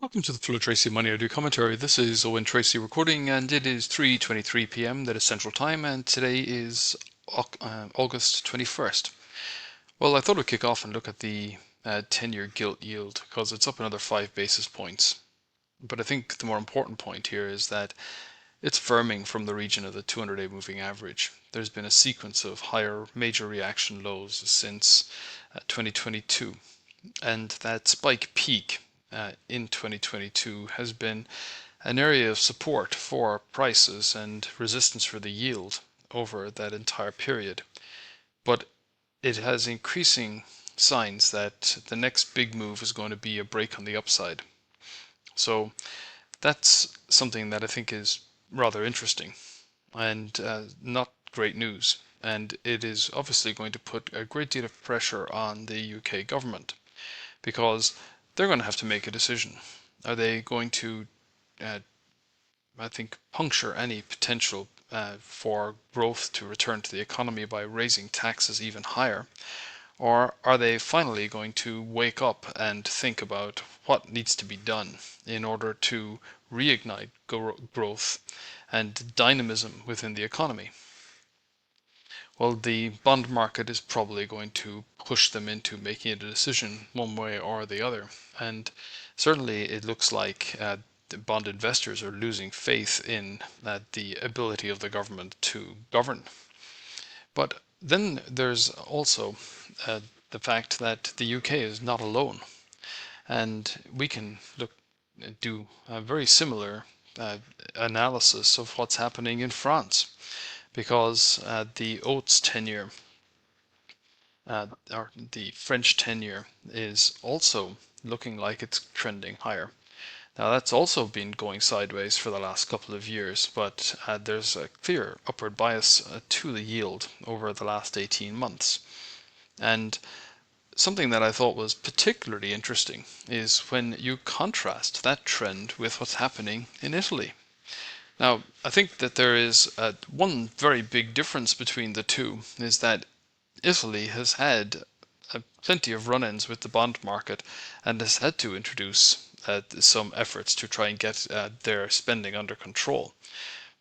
Welcome to the Flow Tracy Money Audio Commentary. This is Owen Tracy recording, and it is 3:23 p.m. that is Central Time, and today is August 21st. Well, I thought we'd kick off and look at the 10-year gilt yield because it's up another 5 basis points. But I think the more important point here is that it's firming from the region of the 200-day moving average. There's been a sequence of higher major reaction lows since 2022, and that spike peak in 2022 has been an area of support for prices and resistance for the yield over that entire period. But it has increasing signs that the next big move is going to be a break on the upside. So that's something that I think is rather interesting and not great news. And it is obviously going to put a great deal of pressure on the UK government because they're going to have to make a decision. Are they going to, I think, puncture any potential for growth to return to the economy by raising taxes even higher? Or are they finally going to wake up and think about what needs to be done in order to reignite growth and dynamism within the economy? Well, the bond market is probably going to push them into making a decision one way or the other. And certainly it looks like the bond investors are losing faith in the ability of the government to govern. But then there's also the fact that the UK is not alone. And we can do a very similar analysis of what's happening in France because the Oates tenure, or the French tenure, is also looking like it's trending higher. Now that's also been going sideways for the last couple of years, but there's a clear upward bias to the yield over the last 18 months. And something that I thought was particularly interesting is when you contrast that trend with what's happening in Italy. Now, I think that there is one very big difference between the two is that Italy has had plenty of run-ins with the bond market and has had to introduce some efforts to try and get their spending under control.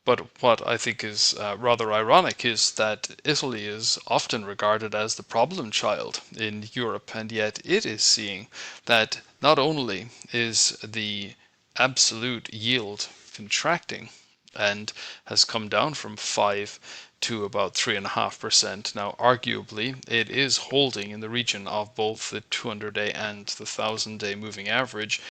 But what I think is rather ironic is that Italy is often regarded as the problem child in Europe, and yet it is seeing that not only is the absolute yield contracting and has come down from 5 to about 3.5%. Now, arguably, it is holding in the region of both the 200-day and the 1,000-day moving average,